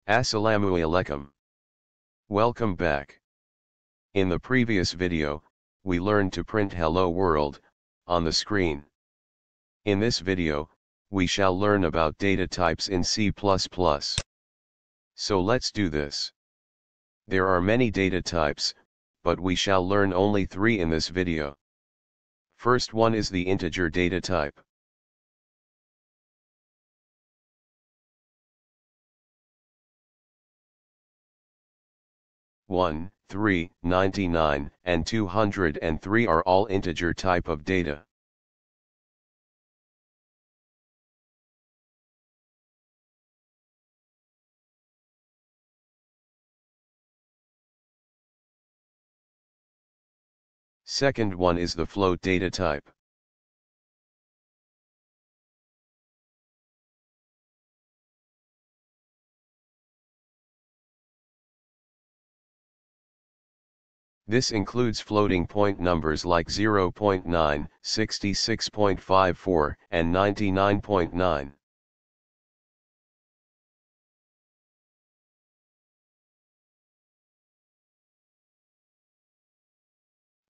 Assalamu alaikum. Welcome back. In the previous video, we learned to print Hello World on the screen. In this video, we shall learn about data types in C++. So let's do this. There are many data types, but we shall learn only 3 in this video. First one is the integer data type. One, 3, 99, and 203 are all integer type of data. Second one is the float data type. This includes floating point numbers like 0.9, 66.54, and 99.9.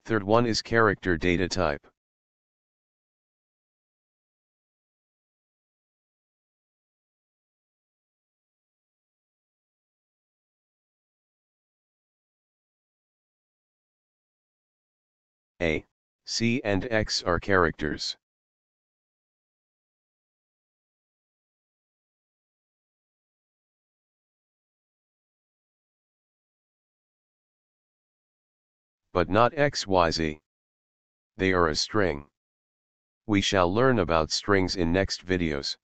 Third one is character data type. A, C and X are characters. But not XYZ. They are a string. We shall learn about strings in next videos.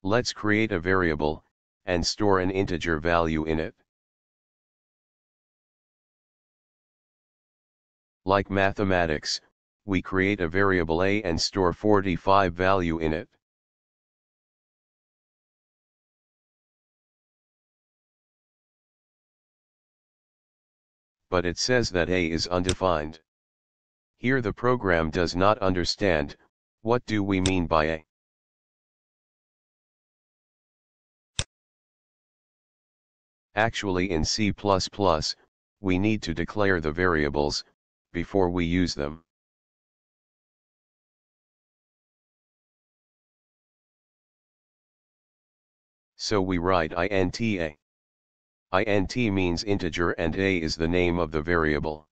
Let's create a variable, and store an integer value in it. Like mathematics, we create a variable a and store 45 value in it. But it says that a is undefined. Here the program does not understand, what do we mean by a? Actually in C++, we need to declare the variables, before we use them. So we write int a. Int means integer and a is the name of the variable.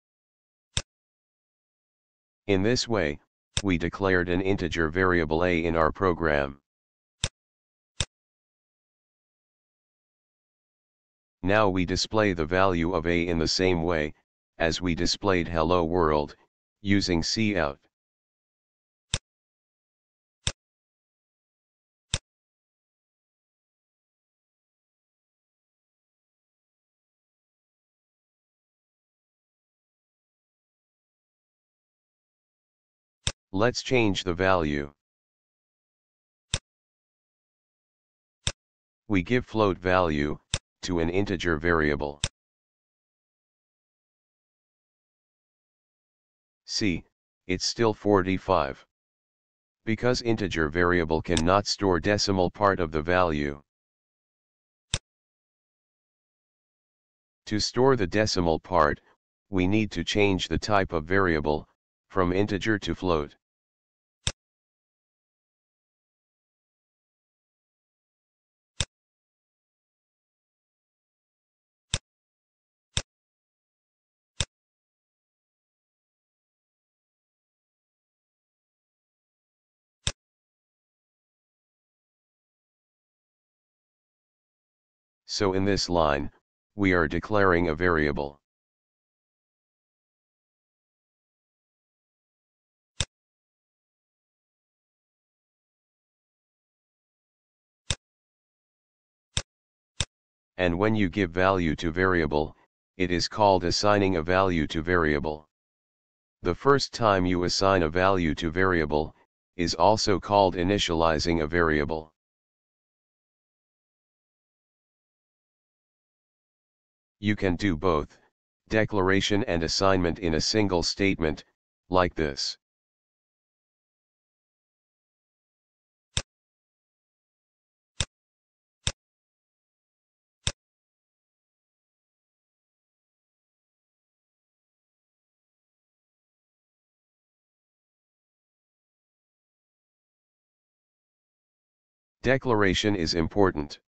In this way, we declared an integer variable a in our program. Now we display the value of a in the same way, as we displayed Hello World, using cout. Let's change the value. We give float value to an integer variable. See, it's still 45. Because integer variable cannot store decimal part of the value. To store the decimal part, we need to change the type of variable, from integer to float. So in this line, we are declaring a variable. And when you give value to variable, it is called assigning a value to variable. The first time you assign a value to variable, is also called initializing a variable. You can do both, declaration and assignment in a single statement, like this. Declaration is important.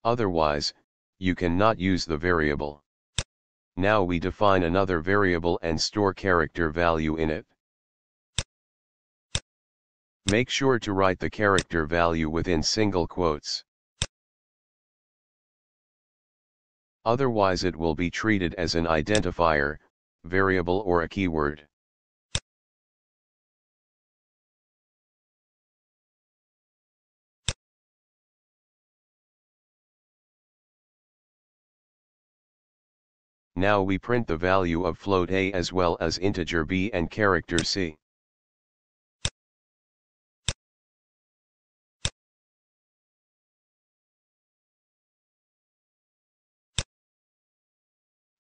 Otherwise, you cannot use the variable. Now we define another variable and store character value in it. Make sure to write the character value within single quotes. Otherwise it will be treated as an identifier, variable or a keyword. Now we print the value of float A as well as integer B and character C.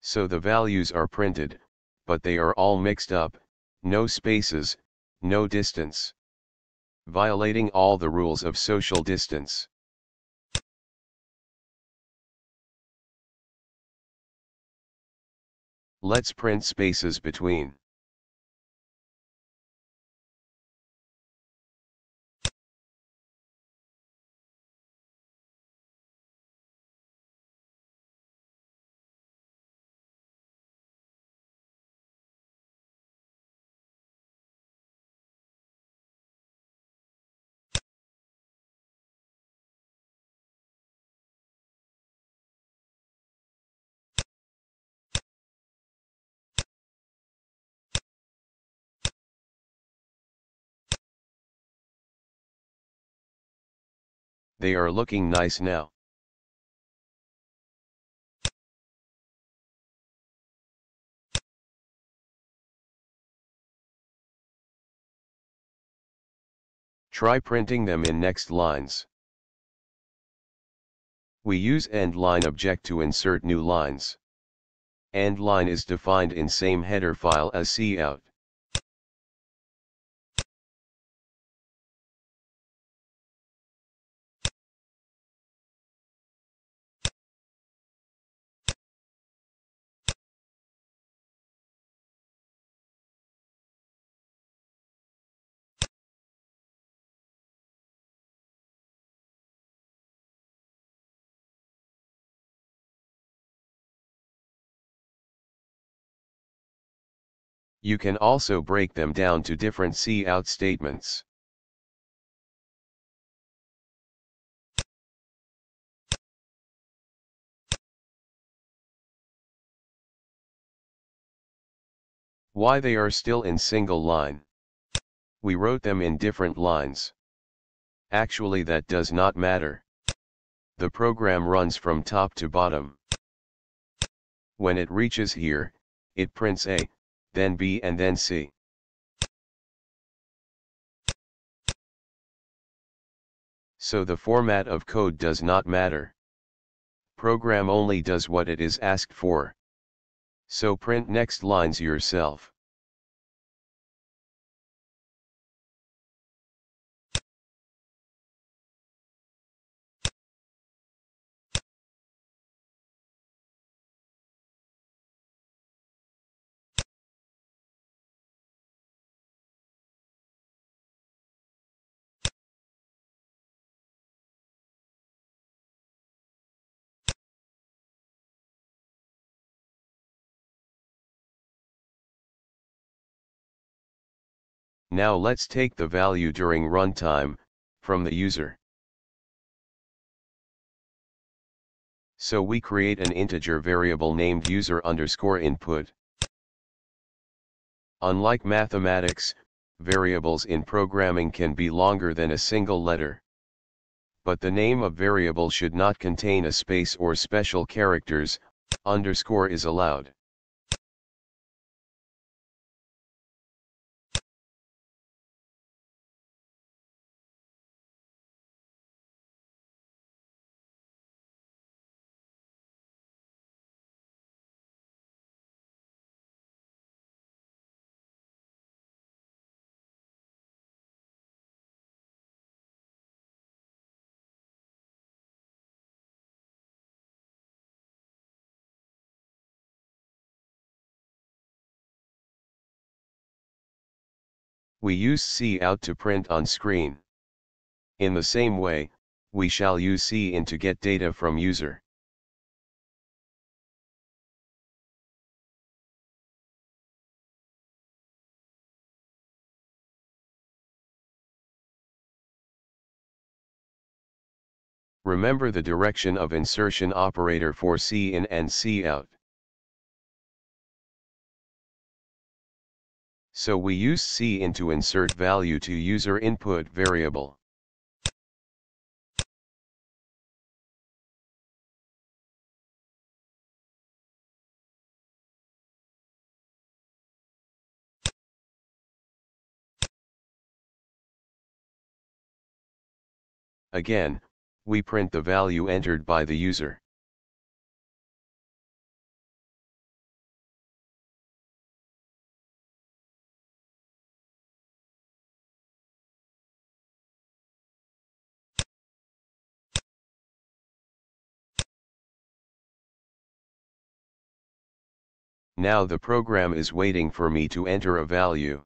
So the values are printed, but they are all mixed up, no spaces, no distance. Violating all the rules of social distance. Let's print spaces between. They are looking nice now. Try printing them in next lines. We use endLine object to insert new lines. Endline is defined in same header file as cout. You can also break them down to different cout statements. Why they are still in single line? We wrote them in different lines. Actually that does not matter. The program runs from top to bottom. When it reaches here, it prints A, then B and then C. So the format of code does not matter. Program only does what it is asked for. So print next lines yourself. Now let's take the value during runtime, from the user. So we create an integer variable named user_input. Unlike mathematics, variables in programming can be longer than a single letter. But the name of variable should not contain a space or special characters, underscore is allowed. We use cout to print on screen. In the same way, we shall use cin to get data from user. Remember the direction of insertion operator for cin and cout. So we use cin to insert value to user input variable. Again, we print the value entered by the user. Now the program is waiting for me to enter a value.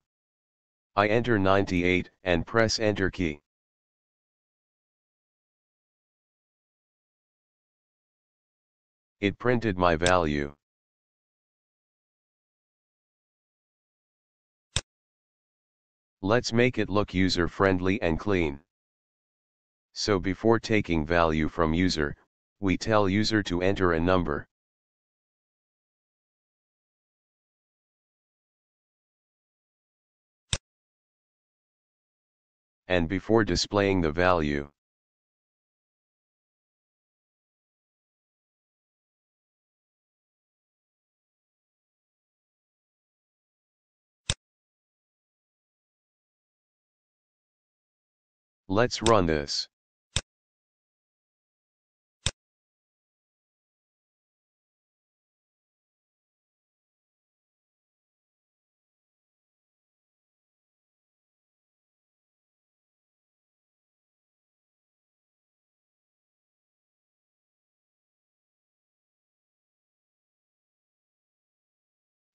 I enter 98 and press enter key. It printed my value. Let's make it look user-friendly and clean. So before taking value from user, we tell user to enter a number. And before displaying the value, let's run this.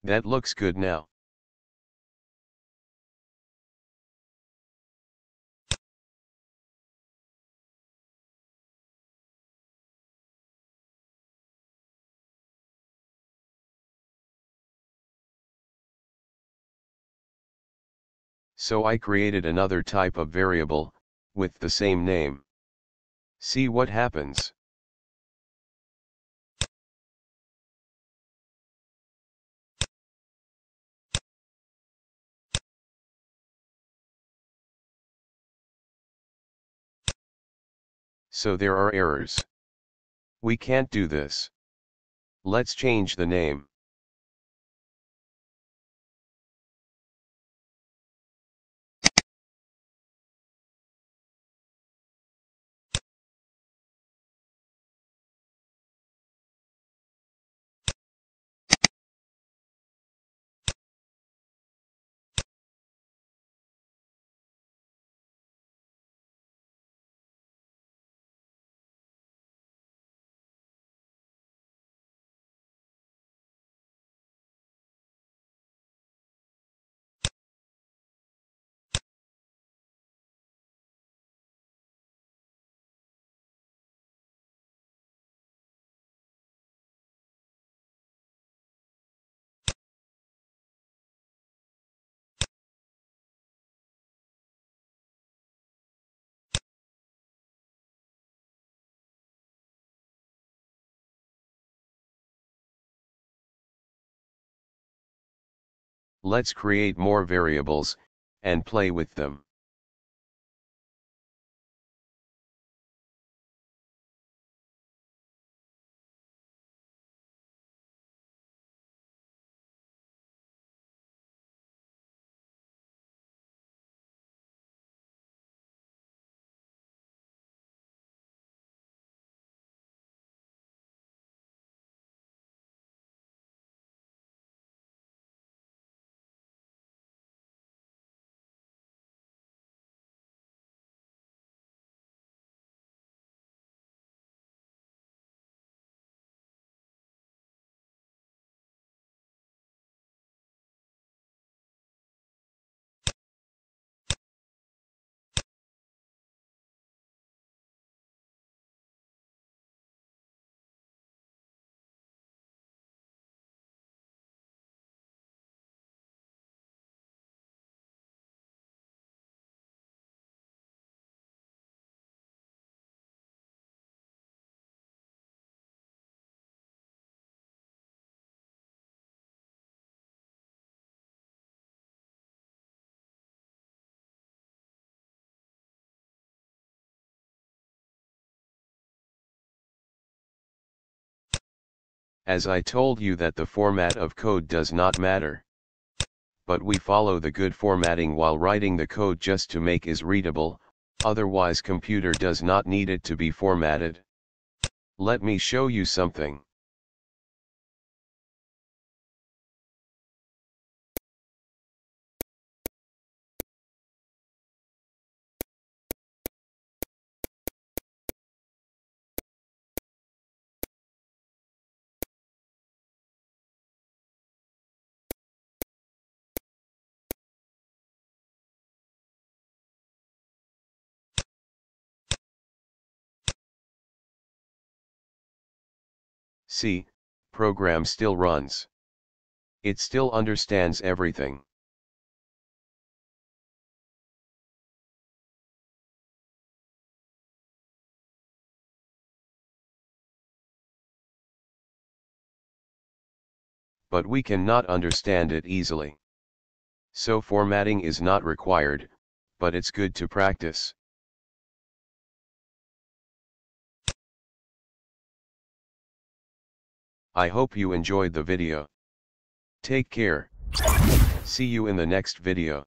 That looks good now. So I created another type of variable, with the same name. See what happens. So there are errors. We can't do this. Let's change the name. Let's create more variables, and play with them. As I told you that the format of code does not matter. But we follow the good formatting while writing the code just to make is readable, otherwise computer does not need it to be formatted. Let me show you something. See, program still runs. It still understands everything. But we cannot understand it easily. So formatting is not required, but it's good to practice. I hope you enjoyed the video. Take care. See you in the next video.